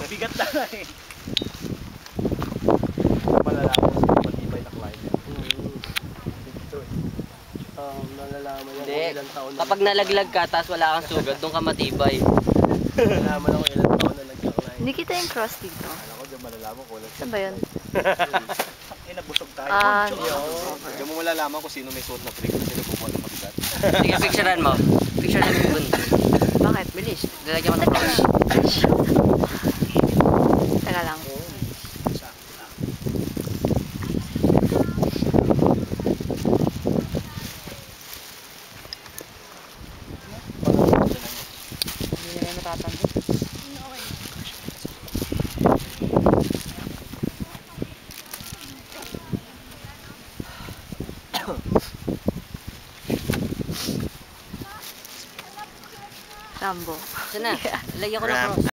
Bigat na eh. Malalaman mo sa matibay na climate. Malalaman yan kung ilang taon na. Kapag nalaglag ka, tapos wala kang sugat, doon ka matibay. Malalaman ako ilang taon na nagka-climate. Hindi kita yung cross dito. Alam ko, diyan malalaman ko. Saan ba yun? Nabusog tayo. Diyan mo malalaman kung sino may suot na brick, sino bubuhat ng mabigat. Sige, picturean mo. Picturean mo yung bundok. Bakit? Bilis, lalagyan ko ng Teka cross. lang. Teka lang. Hindi na natatanggap. Rambo. Saan na? Lalagyan ko ng cross.